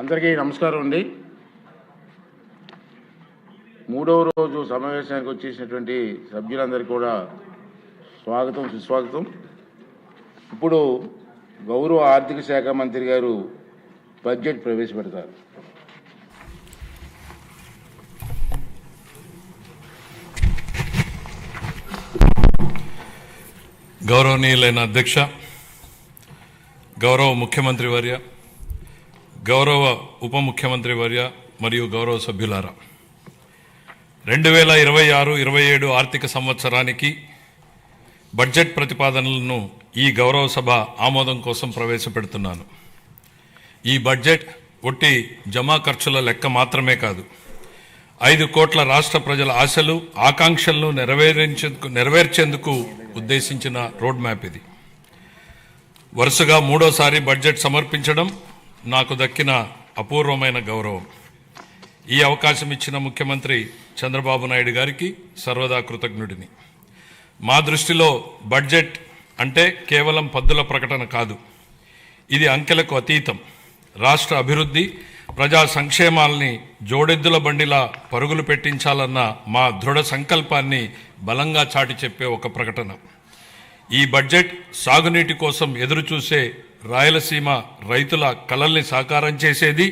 అందరికీ నమస్కారం అండి. మూడవ రోజు సమావేశానికి వచ్చేసినటువంటి సభ్యులందరికీ కూడా స్వాగతం, సుస్వాగతం. ఇప్పుడు గౌరవ ఆర్థిక శాఖ మంత్రి గారు బడ్జెట్ ప్రవేశపెడతారు. గౌరవనీయులైన అధ్యక్ష, గౌరవ ముఖ్యమంత్రి వర్య, గౌరవ ఉప ముఖ్యమంత్రి వర్య మరియు గౌరవ సభ్యులారా, 2026-27 ఆర్థిక సంవత్సరానికి బడ్జెట్ ప్రతిపాదనలను ఈ గౌరవ సభ ఆమోదం కోసం ప్రవేశపెడుతున్నాను. ఈ బడ్జెట్ ఒట్టి జమా ఖర్చుల లెక్క మాత్రమే కాదు, 5 కోట్ల రాష్ట్ర ప్రజల ఆశలు, ఆకాంక్షలను నెరవేర్చేందుకు ఉద్దేశించిన రోడ్ మ్యాప్ ఇది. వరుసగా మూడోసారి బడ్జెట్ సమర్పించడం నాకు దక్కిన అపూర్వమైన గౌరవం. ఈ అవకాశం ఇచ్చిన ముఖ్యమంత్రి చంద్రబాబు నాయుడు గారికి సర్వదా కృతజ్ఞుడిని. మా దృష్టిలో బడ్జెట్ అంటే కేవలం పద్దుల ప్రకటన కాదు, ఇది అంకెలకు అతీతం. రాష్ట్ర అభివృద్ధి, ప్రజా సంక్షేమాల్ని జోడెద్దుల బండిలా పరుగులు పెట్టించాలన్న మా దృఢ సంకల్పాన్ని బలంగా చాటి చెప్పే ఒక ప్రకటన. ఈ బడ్జెట్ సాగునీటి కోసం ఎదురుచూసే రాయలసీమ రైతుల కలల్ని సాకారం చేసేది,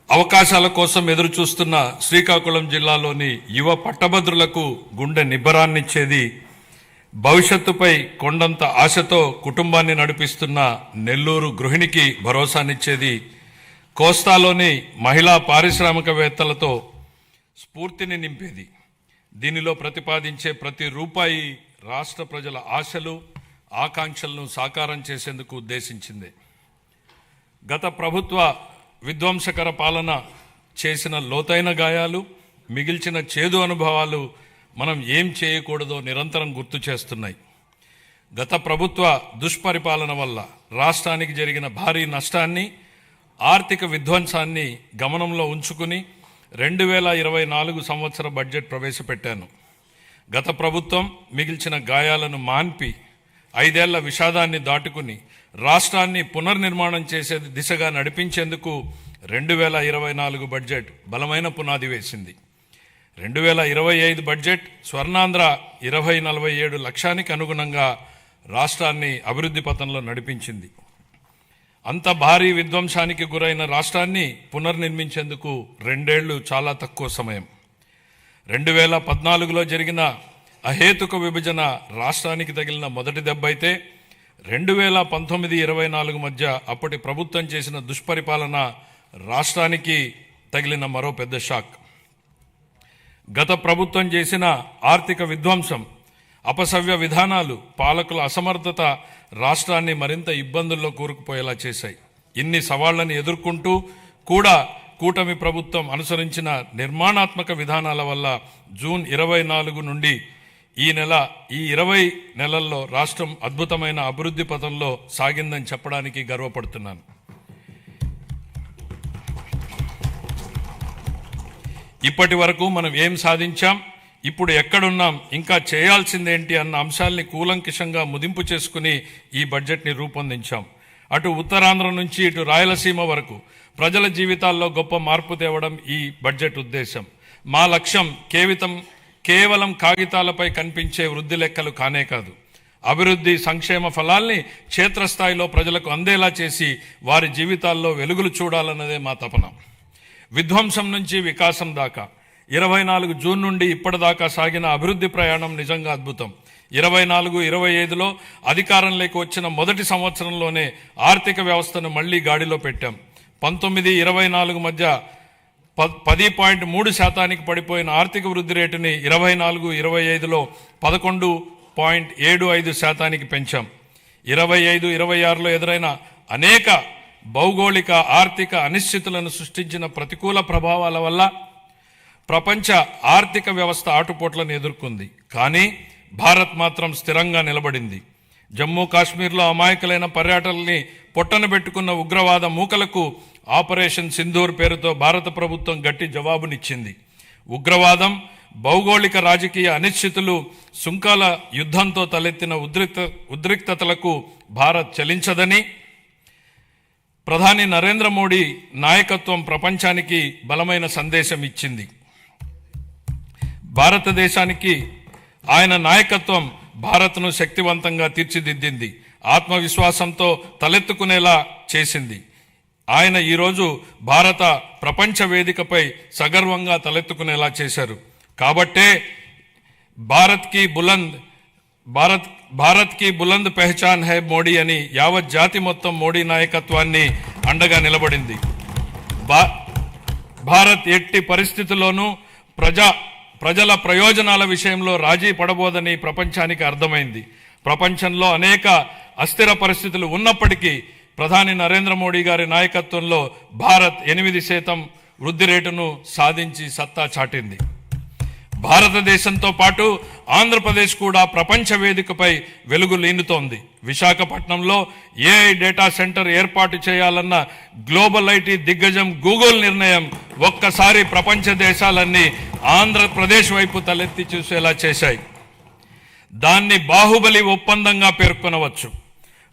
అవకాశాల కోసం ఎదురుచూస్తున్న శ్రీకాకుళం జిల్లాలోని యువ పట్టభద్రులకు గుండె నిబ్బరాన్నిచ్చేది, భవిష్యత్తుపై కొండంత ఆశతో కుటుంబాన్ని నడిపిస్తున్న నెల్లూరు గృహిణికి భరోసానిచ్చేది, కోస్తాలోని మహిళా పారిశ్రామికవేత్తలతో స్ఫూర్తిని నింపేది. దీనిలో ప్రతిపాదించే ప్రతి రూపాయి రాష్ట్ర ప్రజల ఆశలు, ఆకాంక్షలను సాకారం చేసేందుకు ఉద్దేశించింది. గత ప్రభుత్వ విధ్వంసకర పాలన చేసిన లోతైన గాయాలు, మిగిల్చిన చేదు అనుభవాలు మనం ఏం చేయకూడదో నిరంతరం గుర్తు చేస్తున్నాయి. గత ప్రభుత్వ దుష్పరిపాలన వల్ల రాష్ట్రానికి జరిగిన భారీ నష్టాన్ని, ఆర్థిక విధ్వంసాన్ని గమనంలో ఉంచుకుని 2024 సంవత్సర బడ్జెట్ ప్రవేశపెట్టాను. గత ప్రభుత్వం మిగిల్చిన గాయాలను మాన్పి 5 ఏళ్ల విషాదాన్ని దాటుకుని రాష్ట్రాన్ని పునర్నిర్మాణం చేసే దిశగా నడిపించేందుకు 2024 బడ్జెట్ బలమైన పునాది వేసింది. 2025 బడ్జెట్ స్వర్ణాంధ్ర 2047 లక్ష్యానికి అనుగుణంగా రాష్ట్రాన్ని అభివృద్ధి పథంలో నడిపించింది. అంత భారీ విధ్వంసానికి గురైన రాష్ట్రాన్ని పునర్నిర్మించేందుకు 2 ఏళ్లు చాలా తక్కువ సమయం. 2014లో జరిగిన అహేతుక విభజన రాష్ట్రానికి తగిలిన మొదటి దెబ్బ అయితే 2019-24 మధ్య అప్పటి ప్రభుత్వం చేసిన దుష్పరిపాలన రాష్ట్రానికి తగిలిన మరో పెద్ద షాక్. గత ప్రభుత్వం చేసిన ఆర్థిక విధ్వంసం, అపసవ్య విధానాలు, పాలకుల అసమర్థత రాష్ట్రాన్ని మరింత ఇబ్బందుల్లో కూరుకుపోయేలా చేశాయి. ఇన్ని సవాళ్లను ఎదుర్కొంటూ కూడా కూటమి ప్రభుత్వం అనుసరించిన నిర్మాణాత్మక విధానాల వల్ల జూన్ 24 నుండి ఈ 20 నెలల్లో రాష్ట్రం అద్భుతమైన అభివృద్ధి పథంలో సాగిందని చెప్పడానికి గర్వపడుతున్నాను. ఇప్పటి వరకు మనం ఏం సాధించాం, ఇప్పుడు ఎక్కడున్నాం, ఇంకా చేయాల్సిందేంటి అన్న అంశాల్ని కూలంకిషంగా ముదింపు చేసుకుని ఈ బడ్జెట్ని రూపొందించాం. అటు ఉత్తరాంధ్ర నుంచి ఇటు రాయలసీమ వరకు ప్రజల జీవితాల్లో గొప్ప మార్పు తేవడం ఈ బడ్జెట్ ఉద్దేశం. మా లక్ష్యం కేవలం కాగితాలపై కనిపించే వృద్ధి లెక్కలు కానే కాదు, అభివృద్ధి సంక్షేమ ఫలాల్ని క్షేత్రస్థాయిలో ప్రజలకు అందేలా చేసి వారి జీవితాల్లో వెలుగులు చూడాలన్నదే మా తపన. విధ్వంసం నుంచి వికాసం దాకా 24 జూన్ నుండి ఇప్పటిదాకా సాగిన అభివృద్ధి ప్రయాణం నిజంగా అద్భుతం. 24-25లో అధికారంలోకి వచ్చిన మొదటి సంవత్సరంలోనే ఆర్థిక వ్యవస్థను మళ్లీ గాడిలో పెట్టాం. 19-24 మధ్య 10.3% పడిపోయిన ఆర్థిక వృద్ధి రేటుని 24-25లో 11.75% పెంచాం. 25-26లో ఎదురైన అనేక భౌగోళిక ఆర్థిక అనిశ్చితులను సృష్టించిన ప్రతికూల ప్రభావాల వల్ల ప్రపంచ ఆర్థిక వ్యవస్థ ఆటుపోట్లను ఎదుర్కొంది. కానీ భారత్ మాత్రం స్థిరంగా నిలబడింది. జమ్మూ కాశ్మీర్లో అమాయకులైన పర్యాటకుల్ని పొట్టన పెట్టుకున్న ఉగ్రవాద మూకలకు ఆపరేషన్ సింధూర్ పేరుతో భారత ప్రభుత్వం గట్టి జవాబునిచ్చింది. ఉగ్రవాదం, భౌగోళిక రాజకీయ అనిశ్చితులు, సుంకాల యుద్ధంతో తలెత్తిన ఉద్రిక్తతలకు భారత్ చలించదని ప్రధాని నరేంద్ర మోడీ నాయకత్వం ప్రపంచానికి బలమైన సందేశం ఇచ్చింది. భారతదేశానికి ఆయన నాయకత్వం భారత్ను శక్తివంతంగా తీర్చిదిద్దింది, ఆత్మవిశ్వాసంతో తలెత్తుకునేలా చేసింది. ఆయన ఈరోజు భారత ప్రపంచ వేదికపై సగర్వంగా తలెత్తుకునేలా చేశారు. కాబట్టే భారత్ కి బులంద్ పెహచాన్ హై మోడీ అని యావత్ జాతి మొత్తం మోడీ నాయకత్వాన్ని అండగా నిలబడింది. భారత్ ఎట్టి పరిస్థితుల్లోనూ ప్రజల ప్రయోజనాల విషయంలో రాజీ పడబోదని ప్రపంచానికి అర్థమైంది. ప్రపంచంలో అనేక అస్థిర పరిస్థితులు ఉన్నప్పటికీ ప్రధాని నరేంద్ర మోడీ గారి నాయకత్వంలో భారత్ 8% వృద్ధి రేటును సాధించి సత్తా చాటింది. భారతదేశంతో పాటు ఆంధ్రప్రదేశ్ కూడా ప్రపంచ వేదికపై వెలుగు లీనుతోంది. విశాఖపట్నంలో ఏఐ డేటా సెంటర్ ఏర్పాటు చేయాలన్న గ్లోబల్ ఐటీ దిగ్గజం గూగుల్ నిర్ణయం ఒక్కసారి ప్రపంచ దేశాలన్నీ ఆంధ్రప్రదేశ్ వైపు తలెత్తి చూసేలా చేశాయి. దాన్ని బాహుబలి ఒప్పందంగా పేర్కొనవచ్చు.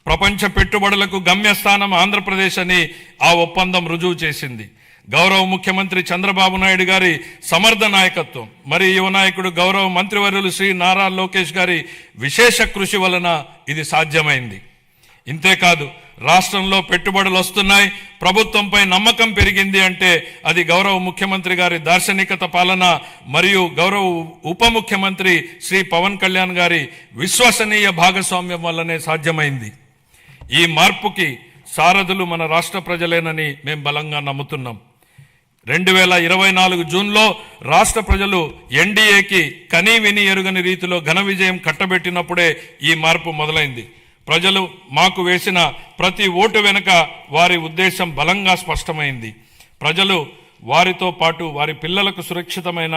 ప్రపంచ పెట్టుబడులకు గమ్యస్థానం ఆంధ్రప్రదేశ్ అని ఆ ఒప్పందం రుజువు చేసింది. గౌరవ ముఖ్యమంత్రి చంద్రబాబు నాయుడు గారి సమర్థ నాయకత్వం, మరి యువ నాయకుడు గౌరవ మంత్రివర్యులు శ్రీ నారా లోకేష్ గారి విశేష కృషి వలన ఇది సాధ్యమైంది. ఇంతేకాదు, రాష్ట్రంలో పెట్టుబడులు వస్తున్నాయి, ప్రభుత్వంపై నమ్మకం పెరిగింది అంటే అది గౌరవ ముఖ్యమంత్రి గారి దార్శనికత పాలన మరియు గౌరవ ఉప ముఖ్యమంత్రి శ్రీ పవన్ కళ్యాణ్ గారి విశ్వసనీయ భాగస్వామ్యం వల్లనే సాధ్యమైంది. ఈ మార్పుకి సారథులు మన రాష్ట్ర ప్రజలేనని మేము బలంగా నమ్ముతున్నాం. 2024 జూన్లో రాష్ట్ర ప్రజలు ఎన్డీఏకి కనీ విని ఎరుగని రీతిలో ఘన విజయం కట్టబెట్టినప్పుడే ఈ మార్పు మొదలైంది. ప్రజలు మాకు వేసిన ప్రతి ఓటు వెనుక వారి ఉద్దేశం బలంగా స్పష్టమైంది. ప్రజలు వారితో పాటు వారి పిల్లలకు సురక్షితమైన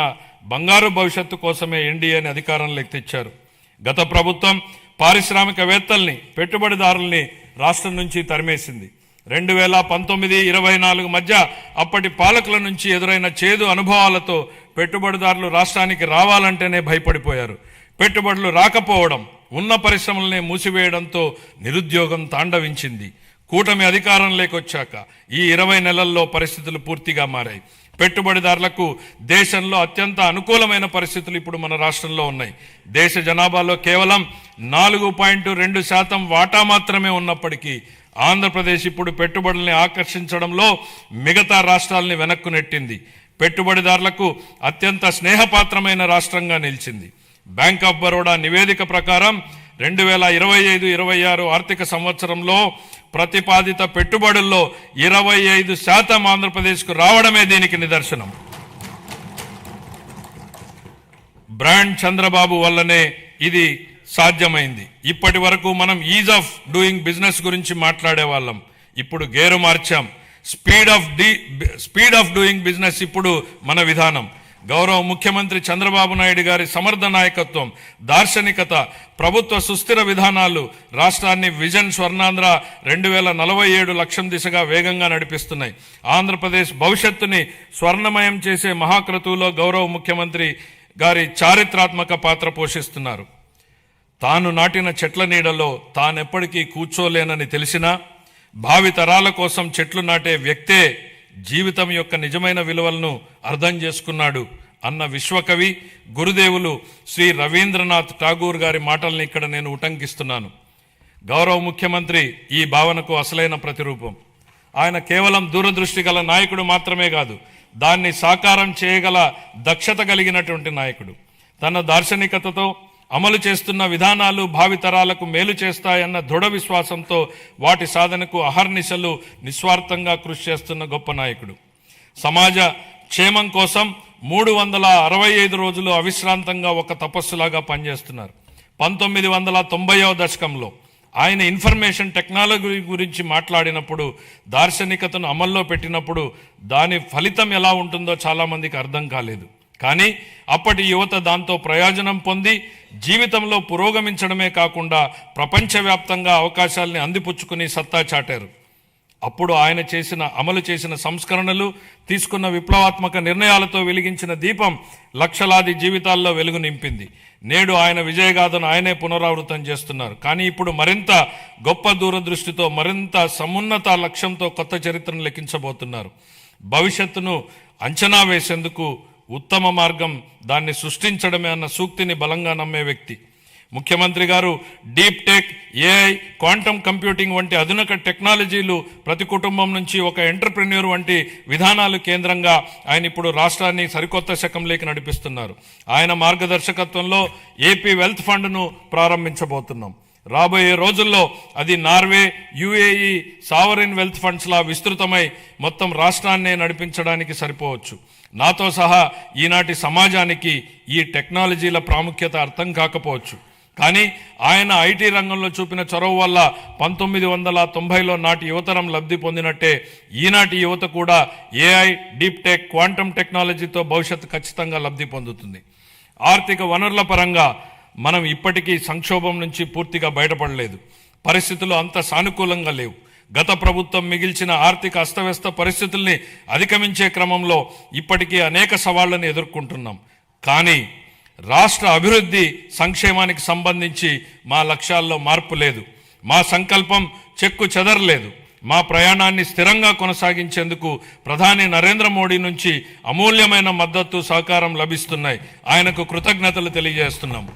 బంగారు భవిష్యత్తు కోసమే ఎన్డీఏని అధికారంలోకి తెచ్చారు. గత ప్రభుత్వం పారిశ్రామికవేత్తల్ని, పెట్టుబడిదారుల్ని రాష్ట్రం నుంచి తరిమేసింది. 2019-24 మధ్య అప్పటి పాలకుల నుంచి ఎదురైన చేదు అనుభవాలతో పెట్టుబడిదారులు రాష్ట్రానికి రావాలంటేనే భయపడిపోయారు. పెట్టుబడులు రాకపోవడం, ఉన్న పరిశ్రమలనే మూసివేయడంతో నిరుద్యోగం తాండవించింది. కూటమి అధికారంలోకి వచ్చాక ఈ 20 నెలల్లో పరిస్థితులు పూర్తిగా మారాయి. పెట్టుబడిదారులకు దేశంలో అత్యంత అనుకూలమైన పరిస్థితులు ఇప్పుడు మన రాష్ట్రంలో ఉన్నాయి. దేశ జనాభాలో కేవలం 4.2% వాటా మాత్రమే ఉన్నప్పటికీ ఆంధ్రప్రదేశ్ ఇప్పుడు పెట్టుబడుల్ని ఆకర్షించడంలో మిగతా రాష్ట్రాలని వెనక్కు నెట్టింది. పెట్టుబడిదారులకు అత్యంత స్నేహపాత్రమైన రాష్ట్రంగా నిలిచింది. బ్యాంక్ ఆఫ్ బరోడా నివేదిక ప్రకారం 2025-26 ఆర్థిక సంవత్సరంలో ప్రతిపాదిత పెట్టుబడుల్లో 25% ఆంధ్రప్రదేశ్కు రావడమే దీనికి నిదర్శనం. బ్రాండ్ చంద్రబాబు వల్లనే ఇది సాధ్యమైంది. ఇప్పటి వరకు మనం ఈజ్ ఆఫ్ డూయింగ్ బిజినెస్ గురించి మాట్లాడే వాళ్ళం, ఇప్పుడు గేరు మార్చాం. స్పీడ్ ఆఫ్ డూయింగ్ బిజినెస్ ఇప్పుడు మన విధానం. గౌరవ ముఖ్యమంత్రి చంద్రబాబు నాయుడు గారి సమర్థ నాయకత్వం, దార్శనికత, ప్రభుత్వ సుస్థిర విధానాలు రాష్ట్రాన్ని విజన్ స్వర్ణాంధ్ర 2047 లక్ష్యం దిశగా వేగంగా నడిపిస్తున్నాయి. ఆంధ్రప్రదేశ్ భవిష్యత్తుని స్వర్ణమయం చేసే మహాక్రతువులో గౌరవ ముఖ్యమంత్రి గారి చారిత్రాత్మక పాత్ర పోషిస్తున్నారు. తాను నాటిన చెట్ల నీడలో తానెప్పటికీ కూర్చోలేనని తెలిసినా భావి తరాల కోసం చెట్లు నాటే వ్యక్తే జీవితం యొక్క నిజమైన విలువలను అర్థం చేసుకున్నాడు అన్న విశ్వకవి గురుదేవులు శ్రీ రవీంద్రనాథ్ ఠాగూర్ గారి మాటల్ని ఇక్కడ నేను ఉటంకిస్తున్నాను. గౌరవ ముఖ్యమంత్రి ఈ భావనకు అసలైన ప్రతిరూపం. ఆయన కేవలం దూరదృష్టి గల నాయకుడు మాత్రమే కాదు, దాన్ని సాకారం చేయగల దక్షత కలిగినటువంటి నాయకుడు. తన దార్శనికతతో అమలు చేస్తున్న విధానాలు భావితరాలకు మేలు చేస్తాయన్న దృఢ విశ్వాసంతో వాటి సాధనకు అహర్నిశలు నిస్వార్థంగా కృషి చేస్తున్న గొప్ప నాయకుడు. సమాజ క్షేమం కోసం 365 రోజులు అవిశ్రాంతంగా ఒక తపస్సులాగా పనిచేస్తున్నారు. 1990వ దశకంలో ఆయన ఇన్ఫర్మేషన్ టెక్నాలజీ గురించి మాట్లాడినప్పుడు, దార్శనికతను అమల్లో పెట్టినప్పుడు దాని ఫలితం ఎలా ఉంటుందో చాలామందికి అర్థం కాలేదు. కానీ అప్పటి యువత దాంతో ప్రయోజనం పొంది జీవితంలో పురోగమించడమే కాకుండా ప్రపంచవ్యాప్తంగా అవకాశాలని అందిపుచ్చుకుని సత్తా చాటారు. అప్పుడు ఆయన అమలు చేసిన సంస్కరణలు, తీసుకున్న విప్లవాత్మక నిర్ణయాలతో వెలిగించిన దీపం లక్షలాది జీవితాల్లో వెలుగు నింపింది. నేడు ఆయన విజయగాథను ఆయనే పునరావృతం చేస్తున్నారు. కానీ ఇప్పుడు మరింత గొప్ప దూరదృష్టితో, మరింత సమున్నత లక్ష్యంతో కొత్త చరిత్రను లెక్కించబోతున్నారు. భవిష్యత్తును అంచనా వేసేందుకు ఉత్తమ మార్గం దాన్ని సృష్టించడమే అన్న సూక్తిని బలంగా నమ్మే వ్యక్తి ముఖ్యమంత్రి గారు. Deep tech, AI, quantum computing వంటి ఆధునిక టెక్నాలజీలు ప్రతి కుటుంబం నుంచి ఒక ఎంటర్ప్రెన్యూర్ వంటి విధానాలు కేంద్రంగా ఆయన ఇప్పుడు రాష్ట్రాన్ని సరికొత్త శకంలోకి నడిపిస్తున్నారు. ఆయన మార్గదర్శకత్వంలో ఏపీ వెల్త్ ఫండ్ను ప్రారంభించబోతున్నాం. రాబోయే రోజుల్లో అది Norway, UAE sovereign wealth funds లా విస్తృతమై మొత్తం రాష్ట్రాన్నే నడిపించడానికి సరిపోవచ్చు. నాతో సహా ఈనాటి సమాజానికి ఈ టెక్నాలజీల ప్రాముఖ్యత అర్థం కాకపోవచ్చు. కానీ ఆయన ఐటీ రంగంలో చూపిన చొరవ వల్ల 1990లో నాటి యువతరం లబ్ధి పొందినట్టే ఈనాటి యువత కూడా ఏఐ, డీప్ టెక్, క్వాంటమ్ టెక్నాలజీతో భవిష్యత్తు ఖచ్చితంగా లబ్ధి పొందుతుంది. ఆర్థిక వనరుల పరంగా మనం ఇప్పటికీ సంక్షోభం నుంచి పూర్తిగా బయటపడలేదు. పరిస్థితులు అంత సానుకూలంగా లేవు. గత ప్రభుత్వం మిగిల్చిన ఆర్థిక అస్తవ్యస్త పరిస్థితుల్ని అధిగమించే క్రమంలో ఇప్పటికీ అనేక సవాళ్లను ఎదుర్కొంటున్నాం. కానీ రాష్ట్ర అభివృద్ధి, సంక్షేమానికి సంబంధించి మా లక్ష్యాల్లో మార్పు లేదు. మా సంకల్పం చెక్కు చెదరలేదు. మా ప్రయాణాన్ని స్థిరంగా కొనసాగించేందుకు ప్రధాని నరేంద్ర మోడీ నుంచి అమూల్యమైన మద్దతు, సహకారం లభిస్తున్నాయి. ఆయనకు కృతజ్ఞతలు తెలియజేస్తున్నాం.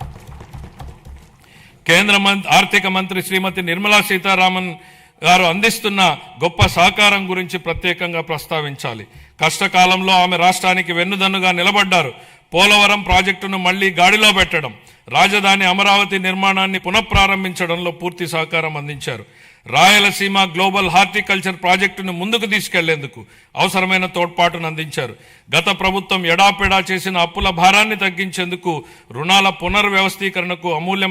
కేంద్ర ఆర్థిక మంత్రి శ్రీమతి నిర్మలా సీతారామన్ గారు అందిస్తున్న గొప్ప సహకారం గురించి ప్రత్యేకంగా ప్రస్తావించాలి. కష్టకాలంలో ఆమె రాష్ట్రానికి వెన్నుదన్నుగా నిలబడ్డారు. పోలవరం ప్రాజెక్టును మళ్లీ గాడిలో పెట్టడం, రాజధాని అమరావతి నిర్మాణాన్ని పునఃప్రారంభించడంలో పూర్తి సహకారం అందించారు. రాయలసీమ గ్లోబల్ హార్టికల్చర్ ప్రాజెక్టును ముందుకు తీసుకెళ్లేందుకు అవసరమైన తోడ్పాటును అందించారు. గత ప్రభుత్వం ఎడాపెడా చేసిన అప్పుల భారాన్ని తగ్గించేందుకు, రుణాల పునర్వ్యవస్థీకరణకు అమూల్యమైన